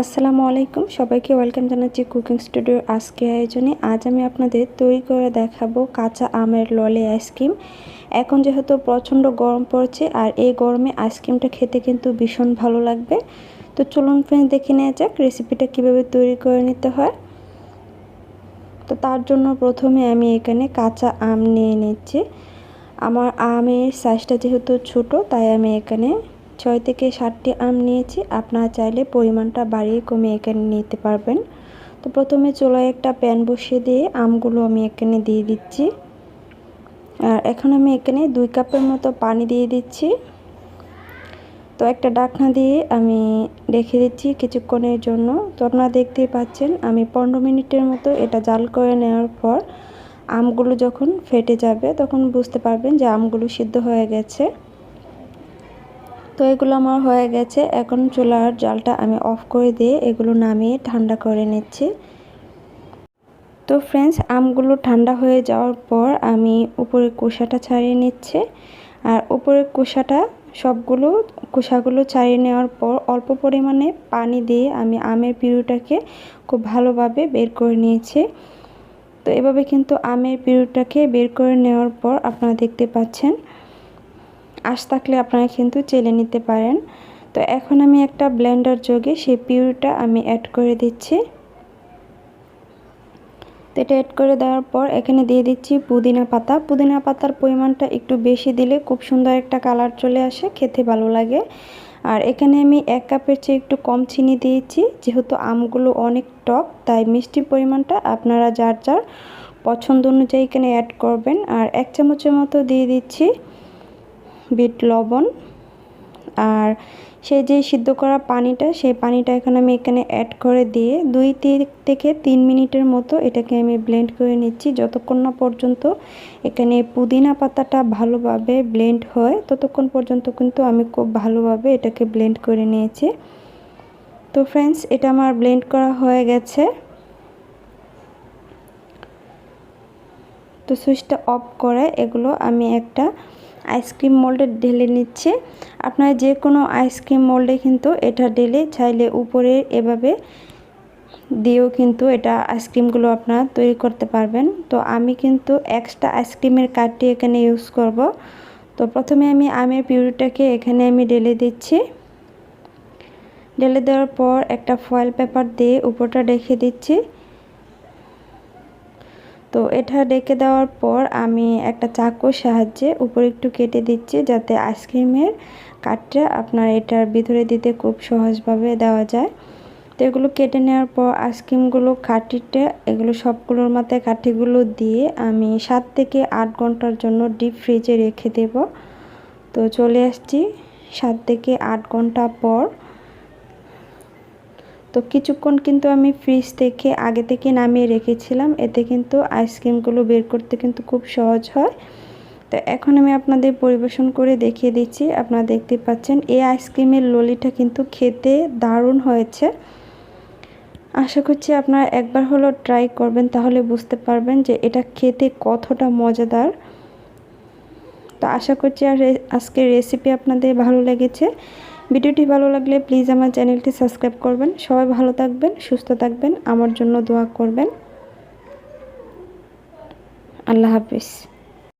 আসসালামু আলাইকুম সবাইকে ওয়েলকাম জানাচ্ছি কুকিং স্টুডিওর আজকে আয়োজনে। আজ আমি আপনাদের তৈরি করে দেখাবো কাঁচা আমের ললি আইসক্রিম। এখন যেহেতু প্রচণ্ড গরম পড়ছে আর এই গরমে আইসক্রিমটা খেতে কিন্তু ভীষণ ভালো লাগবে। তো চলুন ফ্রেন্ডস দেখে নেওয়া যাক রেসিপিটা কীভাবে তৈরি করে নিতে হয়। তো তার জন্য প্রথমে আমি এখানে কাঁচা আম নিয়ে নিচ্ছি। আমার আমের সাইজটা যেহেতু ছোট তাই আমি এখানে 6 থেকে 7টি আম নিয়েছি। আপনারা চাইলে পরিমাণটা বাড়িয়ে কমিয়ে এখানে নিতে পারবেন। তো প্রথমে চুলায় একটা প্যান বসিয়ে দিয়ে আমগুলো আমি এখানে দিয়ে দিচ্ছি। আর এখন আমি এখানে 2 কাপের মতো পানি দিয়ে দিচ্ছি। তো একটা ঢাকনা দিয়ে আমি রেখে দিচ্ছি কিছুক্ষণের জন্য। তো আপনারা দেখতেই পাচ্ছেন আমি 15 মিনিটের মতো এটা জাল করে নেওয়ার পর আমগুলো যখন ফেটে যাবে তখন বুঝতে পারবেন যে আমগুলো সিদ্ধ হয়ে গেছে। তো এগুলো আমার হয়ে গেছে। এখন চুলার জালটা আমি অফ করে দিয়ে এগুলো নামিয়ে ঠান্ডা করে নিচ্ছি। তো ফ্রেন্ডস আমগুলো ঠান্ডা হয়ে যাওয়ার পর আমি উপরের খোসাটা ছাড়িয়ে নিচ্ছি। আর উপরের খোসাগুলো ছাড়িয়ে নেওয়ার পর অল্প পরিমাণে পানি দিয়ে আমি আমের পিউরিটাকে খুব ভালোভাবে বের করে নিয়েছি। তো এভাবে কিন্তু আমের পিউরিটাকে বের করে নেওয়ার পর আপনারা দেখতে পাচ্ছেন আঁশ থাকলে আপনারা কিন্তু চেলে নিতে পারেন। তো এখন আমি একটা ব্লেন্ডার জগে সেই পিউরিটা আমি অ্যাড করে দিচ্ছি। তো এটা অ্যাড করে দেওয়ার পর এখানে দিয়ে দিচ্ছি পুদিনা পাতা। পুদিনা পাতার পরিমাণটা একটু বেশি দিলে খুব সুন্দর একটা কালার চলে আসে, খেতে ভালো লাগে। আর এখানে আমি 1 কাপের চেয়ে একটু কম চিনি দিয়েছি। যেহেতু আমগুলো অনেক টক তাই মিষ্টির পরিমাণটা আপনারা যার যার পছন্দ অনুযায়ী এখানে অ্যাড করবেন। আর 1 চামচের মতো দিয়ে দিচ্ছি বিট লবণ। আর সেই যে সিদ্ধ করা পানিটা সেই পানিটা এখন আমি এখানে অ্যাড করে দিয়ে 2 থেকে 3 মিনিটের মতো এটাকে আমি ব্লেন্ড করে নিচ্ছি। যতক্ষণ না পর্যন্ত এখানে পুদিনা পাতাটা ভালোভাবে ব্লেন্ড হয় ততক্ষণ পর্যন্ত কিন্তু আমি খুব ভালোভাবে এটাকে ব্লেন্ড করে নিয়েছি। তো ফ্রেন্ডস এটা আমার ব্লেন্ড করা হয়ে গেছে। তো সুইচটা অফ করে এগুলো আমি একটা আইসক্রিম মোল্ডে ঢেলে নিচ্ছি। আপনারা যে কোনো আইসক্রিম মোল্ডে কিন্তু এটা ঢেলে চাইলে উপরে এভাবে দিয়েও কিন্তু এটা আইসক্রিমগুলো আপনারা তৈরি করতে পারবেন। তো আমি কিন্তু এক্সট্রা আইসক্রিমের কাঠটি এখানে ইউজ করব। তো প্রথমে আমি আমের পিউরিটাকে এখানে আমি ঢেলে দিচ্ছি। ঢেলে দেওয়ার পর একটা ফয়েল পেপার দিয়ে উপরটা ঢেকে দিচ্ছি। তো এটা ঢেকে দেওয়ার পর আমি একটা চাকুর সাহায্যে উপরে একটু কেটে দিচ্ছি যাতে আইসক্রিমের কাঠটা আপনার এটার ভিতরে দিতে খুব সহজভাবে দেওয়া যায়। তো এগুলো কেটে নেওয়ার পর আইসক্রিমগুলো কাঠিটা এগুলো সবগুলোর মাথায় কাঠিগুলো দিয়ে আমি 7 থেকে 8 ঘন্টার জন্য ডিপ ফ্রিজে রেখে দেব। তো চলে আসছি 7 থেকে 8 ঘন্টা পর। তো কিছুক্ষণ কিন্তু আমি ফ্রিজ থেকে আগে থেকে নামিয়ে রেখেছিলাম, এতে কিন্তু আইসক্রিমগুলো বের করতে কিন্তু খুব সহজ হয়। তো এখন আমি আপনাদের পরিবেশন করে দেখিয়ে দিচ্ছি। আপনারা দেখতে পাচ্ছেন এই আইসক্রিমের ললিটা কিন্তু খেতে দারুণ হয়েছে। আশা করছি আপনারা একবার হলো ট্রাই করবেন, তাহলে বুঝতে পারবেন যে এটা খেতে কতটা মজাদার। তো আশা করছি আজকের রেসিপি আপনাদের ভালো লেগেছে। ভিডিওটি ভালো লাগলে প্লিজ আমার চ্যানেলটি সাবস্ক্রাইব করবেন। সবাই ভালো থাকবেন, সুস্থ থাকবেন, আমার জন্য দোয়া করবেন। আল্লাহ হাফিজ।